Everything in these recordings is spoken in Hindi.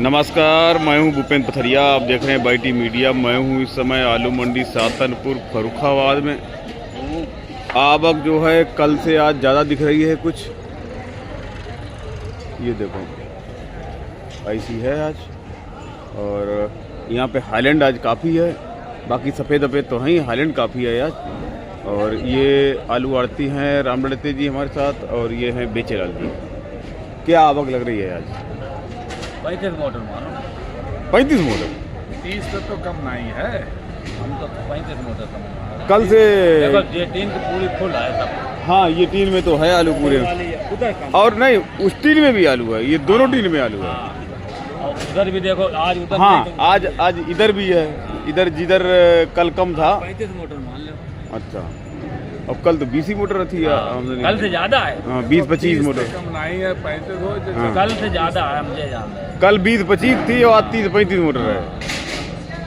नमस्कार, मैं हूं भूपेंद्र पथरिया। आप देख रहे हैं बाईटी मीडिया। मैं हूं इस समय आलू मंडी सातनपुर फर्रुखाबाद में। आवक जो है कल से आज ज़्यादा दिख रही है कुछ। ये देखो ऐसी है आज। और यहाँ पे हाईलैंड आज काफ़ी है, बाकी सफ़ेद सफ़ेद तो हैं ही, हाईलैंड काफ़ी है आज। और ये आलू आड़ती हैं राम लड़ते जी हमारे साथ, और ये हैं बेचेलाल जी। क्या आवक लग रही है आज? 35 मोटर मानो। 35 मोटर? 30 पे तो कम नहीं है, हम तो 35 मोटर कम। कल से देखो ये टीन तो पूरी फुल है सब। हाँ, ये टीन में तो है आलू पूरे। और नहीं, उस टीन में भी आलू है, ये दोनों टीन में आलू है। और उधर भी देखो आज उधर। हाँ, आज इधर भी है। इधर जिधर कल कम था 35 मोटर मान लो। अच्छा, अब कल तो 20 ही मोटर थी आमदनी। कल से ज्यादा है। हाँ, 20-25 मोटर कम नहीं है, 35 हो। हाँ। कल से ज्यादा है, मुझे जानते हैं। कल 20-25 थी और आज 30-35 मोटर है।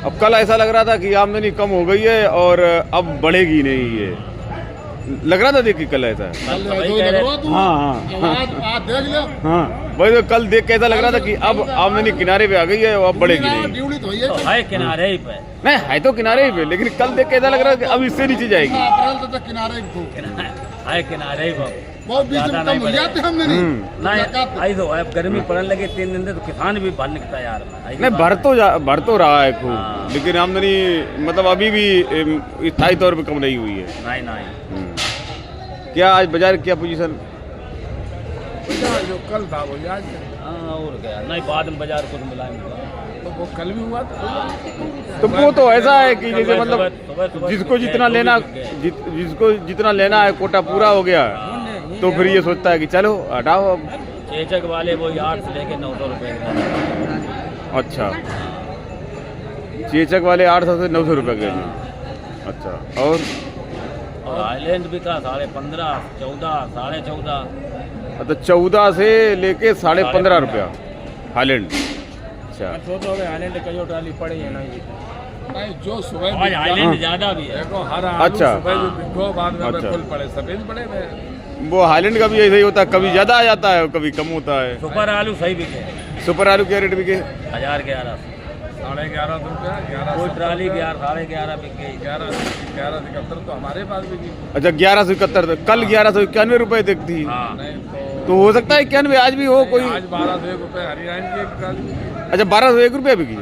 अब कल ऐसा लग रहा था कि आमदनी कम हो गई है और अब बढ़ेगी नहीं, ये लग रहा था। देखिए कल ऐसा है। कल तो वही कह रहे थे। हाँ देख लो। हाँ, वही तो कल देख के ऐसा लग रहा था कि अब आमदनी किनारे पे आ गई है और अब बढ़ेगी नहीं। तो है किनारे ही पे। नहीं, है तो किनारे ही पे, लेकिन कल देख के ऐसा लग रहा है कि अब इससे नीचे जाएगी। है किनारे ही पे। ज्यादा नहीं बढ़ेगा। नहीं आई तो है, गर्मी पड़ने लगे 3 दिन से, तो किसान भी भर निकलता है यार। नहीं, भर तो रहा है खूब, लेकिन आमदनी मतलब अभी भी स्थायी तौर पे कम नहीं हुई है। नहीं। क्या आज बाजार क्या पोजीशन? जो कल था वो आज। हाँ, और क्या नहीं, बाद में बाजार कुछ मिलाएंगे तो वो कल भी हुआ तो वो तो ऐसा है कि जैसे मतलब जिसको जितना लेना, जिसको जितना लेना है कोटा पूरा हो गया, तो फिर ये सोचता है कि चलो हटाओ अब। चेचक वाले वो 8 से लेके 900 रुपये। अच्छा, चेचक वाले 800 से 900 रुपये के हैं। अच्छा, और हाईलैंड भी का 15.5, 14, 14.5। अच्छा, 14 से लेके 15.5 रुपया हाईलैंड। अच्छा, हाईलैंड कई ट्राली पड़ी है नहीं जो सुबह हाईलैंड ज्यादा भी है। देखो हर अच्छा बाद में अच्छा फुल पड़े, सफेद पड़े। वो हाईलैंड का भी ऐसा ही होता है, कभी ज्यादा आ जाता है कभी कम होता है। सुपर आलू सही बिके। सुपर आलू क्या रेट बिके? 1111, 11.5 रुपया। कोई ट्राली 11.5 बिक गई। 11.71 तो हमारे पास भी बिकी। अच्छा, 1171। कल 1191 रुपए तक थी। तो हो सकता है 91 आज भी हो कोई। आज 1201 रुपये हरियाणा की एक ट्राली। अच्छा, 1201 रुपया बिकी है।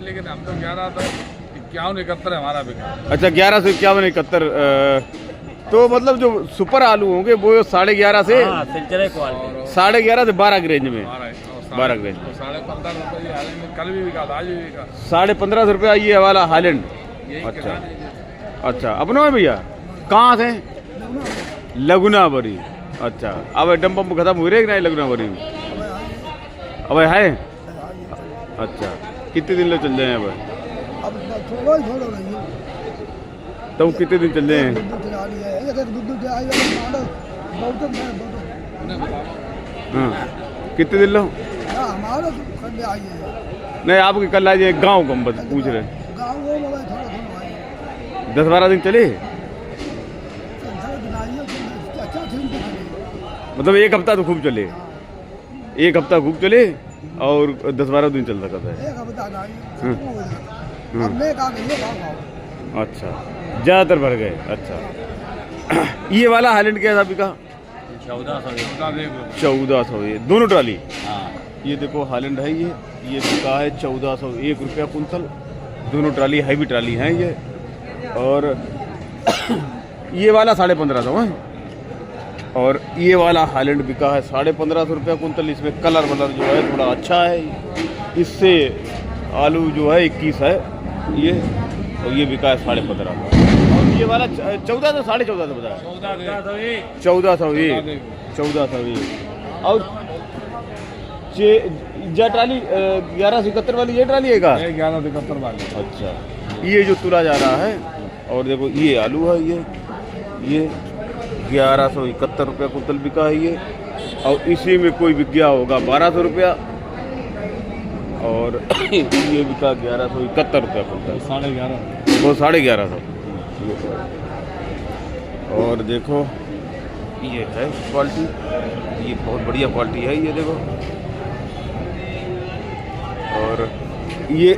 लेकिन हम तो 1151 हमारा बिका। अच्छा, 1151-71। तो मतलब जो सुपर आलू होंगे वो 11.5 से 11.5 से 12 की रेंज में। 12 की रेंज में 15.5 रुपये कल भी बिका था, आज भी बिका। 15.5 रुपया ये वाला हाईलैंड। अच्छा, अपनों में भैया कहाँ से? लगुनाबरी। अच्छा, अब डंप पंप खत्म हुए रे कि नहीं लगुनाबरी में? अब है। अच्छा, कितने दिन लोग चल रहे हैं अब तो कितने दिन चल रहे हैं? हाँ, कितने दिन लो? नहीं, आपके कल आ जाए गाँव को हम बस पूछ रहे। 10-12 दिन चले, मतलब 1 हफ्ता तो खूब चले। 1 हफ्ता खूब चले और 10-12 दिन चल सकता है। अच्छा, ज़्यादातर भर गए। अच्छा, ये वाला हाईलैंड कैसा बिका? 1400। ये दोनों ट्राली। ये देखो हाईलैंड है, ये बिका है 1401 रुपया कुंतल। दोनों ट्राली हैवी ट्राली हैं ये। और ये वाला 1550 है। और ये वाला हाईलैंड बिका है 1550 रुपया कुंतल। इसमें कलर जो है थोड़ा अच्छा है। इससे आलू जो है 21 है ये, और ये बिका है 1550। और ये वाला 1400 1450 बताया। 1401। और ट्राली 1171 वाली ये ट्राली है का? 1171 वाली। अच्छा, ये जो तुला जा रहा है। और देखो ये आलू है, ये 1171 रुपया कुंतल बिका है ये। और इसी में कोई बिक गया होगा 1200 रुपया। और ये बिका 1171 रुपया कुंतल। 1150 वो 1150। और देखो ये है क्वालिटी, ये बहुत बढ़िया क्वालिटी है। ये देखो और ये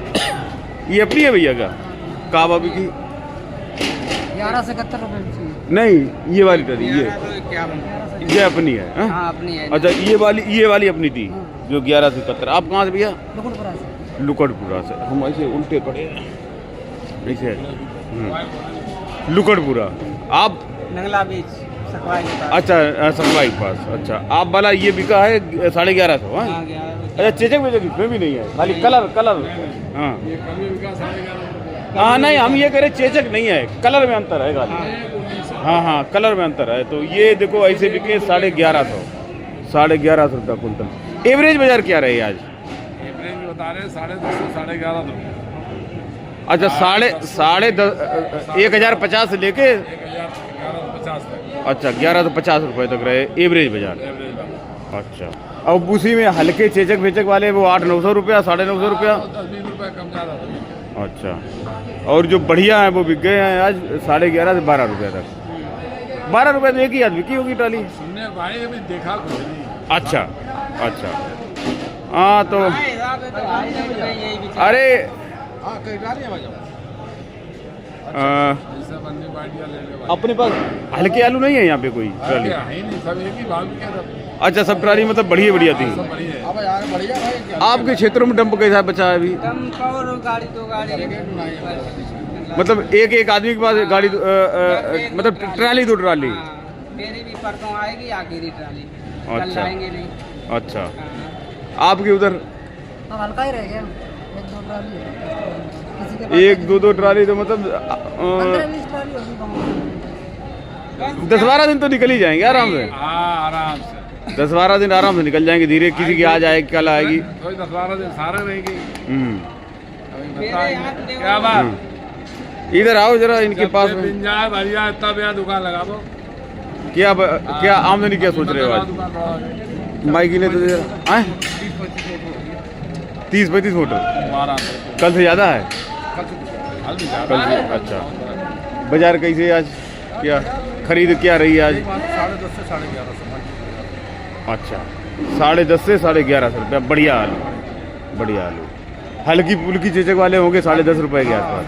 अपनी है भैया का काबा भी की 1171 रुपये नहीं, ये वाली ट्राली ये अपनी है हाँ? हाँ अपनी है। अच्छा ये वाली अपनी थी जो 1171। आप कहाँ से भैया? लुकुटपुरा से। लुकड़पुरा से। हम ऐसे उल्टे पड़े ऐसे लुकड़पुरा। आप नंगला बीच सकवाई के पास। अच्छा सकवाई के पास। अच्छा आप वाला ये बिका है 1150 हाँ? हाँ, 11 अच्छा चेचक वेचक इसमें भी नहीं है, खाली कलर हाँ ये कभी बिका 11.5 हाँ नहीं हम ये कह रहे चेचक नहीं है, कलर में अंतर है खाली। हाँ कलर में अंतर है। तो ये देखो ऐसे बिके 1150 रुपया कुंटल। एवरेज बाजार क्या रही आज? एवरेज बता रहे 10.5 11.5 अच्छा 1050 से लेके 1150 तक अच्छा 1150 रुपये तक रहे एवरेज बाजार। एवरेज बता। अच्छा अब उसी में हल्के चेचक वेचक वाले वो 800-900 रुपया 950 रुपया। 10-20 रुपये कम ज़्यादा होगी। अच्छा और जो बढ़िया है वो बिक गए हैं आज 11.5 से 12 रुपये तक। 12 रुपये तो एक ही आज बिकी होगी ट्राली। सुनने भाई अभी देखा कुछ नहीं। अच्छा हाँ तो अरे हाँ कई गाड़ियाँ बजाओ आ, जैसे बंदी बाइडिया ले ले भाई। अपने पास हल्के आलू नहीं है यहाँ पे कोई ट्राली? है ही नहीं, सब एक ही भाव में क्या था। अच्छा सब ट्राली मतलब बढ़िया थी। सब बढ़िया है। अब यार बढ़िया भाई। आपके क्षेत्रों में डंप कैसा बचा है अभी? और गाड़ी 2 गाड़ी मतलब एक आदमी के पास गाड़ी मतलब ट्राली 2 ट्राली। मेरी भी परसों आएगी आखिरी ट्राली। कल अच्छा। लाएंगे नहीं। अच्छा आपके उधर अब हल्का ही रह गया 1-2 ट्राली है। किसी के पास 1-2 ट्राली तो मतलब 15-20 ट्राली होगी कम। 10-12 दिन तो निकल ही जाएंगे आराम से। हाँ आराम से 10-12 दिन आराम से निकल जाएंगे धीरे। किसी की आज आएगी कल आएगी। कोई 10-12 दिन सारे रहेगी। हम्म। क्या बात? इधर आओ जरा इनके पास में। बिन जाए भैया तब यहाँ दुकान लगा दो। क्या आमदनी क्या सोच रहे हो आज? माइक ने तो 30-35 मोटर कल से ज़्यादा है। कल से अच्छा बाजार कैसे आज क्या खरीद क्या रही है आज? 10.5 से 11.5 अच्छा 10.5 से 11.5 रुपया। बढ़िया आलू हल्की फुल्की चेचक वाले होंगे 10.5 रुपये के आसपास।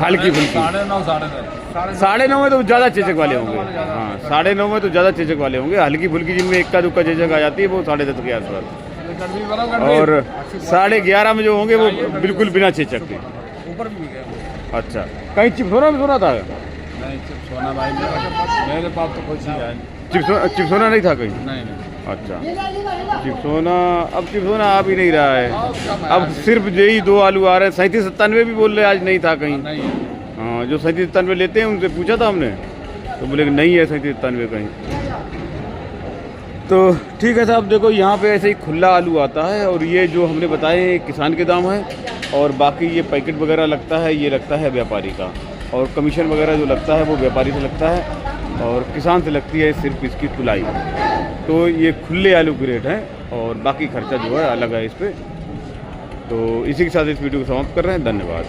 हल्की फुल्की 9.5 9.5 में तो ज़्यादा चेचक वाले होंगे। हाँ 9.5 में तो ज़्यादा चेचक वाले होंगे। हल्की फुल्की जिनमें इक्का दुक्का चेचक आ जाती है वो 10.5 के आसपास। और 11.5 में जो होंगे वो बिल्कुल बिना चेचक के। ऊपर भी गया। अच्छा कहीं चिप्सोना में सोना था? नहीं चिप्सोना भाई मेरे पास तो कुछ नहीं है। चिप्सोना नहीं था कहीं? नहीं अच्छा चिप्सोना अब चिप्सोना आ भी नहीं रहा है। अब सिर्फ यही 2 आलू आ रहे हैं। 37-97 भी बोल रहे आज नहीं था कहीं। नहीं है। हाँ जो 37-97 लेते हैं उनसे पूछा था हमने तो बोले कि नहीं है 37-97 कहीं। तो ठीक है साहब देखो यहाँ पे ऐसे ही खुला आलू आता है। और ये जो हमने बताए ये किसान के दाम है और बाकी ये पैकेट वगैरह लगता है ये लगता है व्यापारी का। और कमीशन वगैरह जो लगता है वो व्यापारी से लगता है और किसान से लगती है सिर्फ इसकी तुलाई। तो ये खुले आलू की रेट है और बाकी खर्चा जो है अलग है इस पर। तो इसी के साथ इस वीडियो को समाप्त कर रहे हैं। धन्यवाद।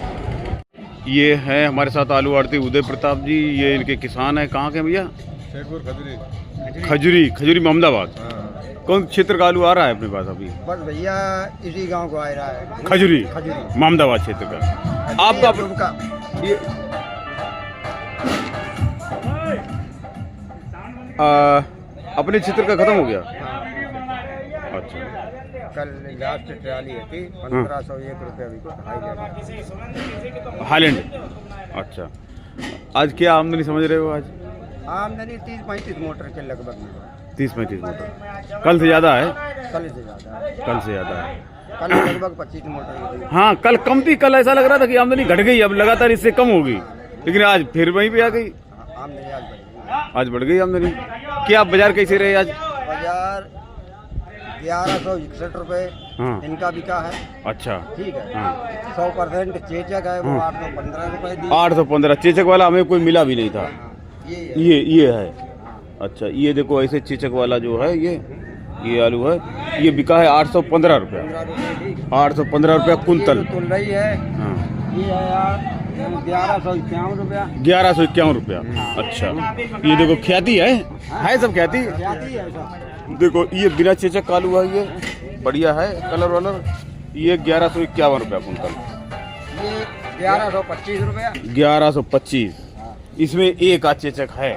ये है हमारे साथ आलू आड़ती उदय प्रताप जी। ये इनके किसान हैं। कहाँ के भैया? खजूरी मोहम्मदाबाद। कौन क्षेत्र का आलू आ रहा है अपने पास अभी? बस भैया इसी गांव को आ रहा है। खजूरी मोहम्मदाबाद क्षेत्र का। आपका ये अपने क्षेत्र का खत्म हो गया? अच्छा कल लास्ट ट्राली थी 1501 रुपये अभी हाईलैंड। अच्छा आज क्या आमदनी समझ रहे हो? आज आमदनी 30-35 मोटर के लगभग में। 30-35 मोटर कल से ज़्यादा है? कल से ज़्यादा है। कल लगभग 25 मोटर। हाँ कल कम थी। कल ऐसा लग रहा था कि आमदनी घट गई अब लगातार इससे कम होगी लेकिन आज फिर वहीं पे आ गई। आमदनी आज बढ़ गई आमदनी। क्या बाजार कैसे रहे आज? बाजार 1161 रुपये हाँ इनका बिका है। अच्छा ठीक है हाँ 100% चेचक है वो 815 रुपये दी। 815 चेचक वाला हमें कोई मिला भी नहीं था। ये है। अच्छा ये देखो ऐसे चेचक वाला जो है ये आलू है ये बिका है 815 रुपया। 815 रुपया कुंतल तुल रही है। हाँ ये है यार 1151 रुपया। 1151 रुपया। अच्छा ये देखो ख्याति है सब ख्याति। क्या थी ऐसा? देखो ये बिना चेचक का आलू है ये बढ़िया है कलर वालर। ये 1151 रुपया कुंटल। ये 1125 रुपया। 1125। इसमें एक चेचक है,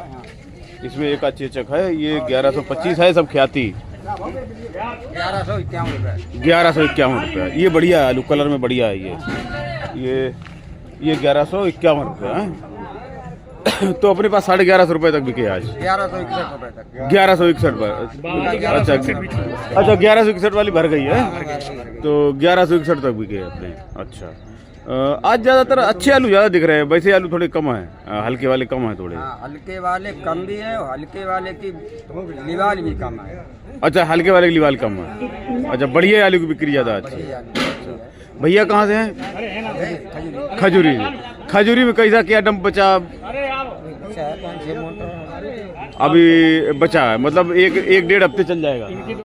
इसमें एक चेचक है। ये 1125 है सब ख्याति। 1151 रुपया। 1151 रुपया। ये बढ़िया है, आलू कलर में बढ़िया है ये 1151 रुपया है। तो अपने पास 1150 रुपये तक बिके आज। 1161 रुपये तक। 1161 पर। अच्छा 1161 वाली भर गई है, तो 1161 तक बिके अपने। अच्छा आज ज़्यादातर अच्छे आलू ज़्यादा दिख रहे हैं, वैसे आलू थोड़े कम है, हल्के वाले कम है थोड़े। हाँ, हल्के वाले कम भी है और हल्के वाले की लिवाल भी कम है। अच्छा हल्के वाले की लिवाल कम है। अच्छा बढ़िया आलू की बिक्री ज़्यादा अच्छी है। भैया कहाँ से हैं? खजूरी। खजूरी में कैसा क्या डंप बचा अभी बचा है, मतलब एक 1-1.5 हफ्ते चल जाएगा।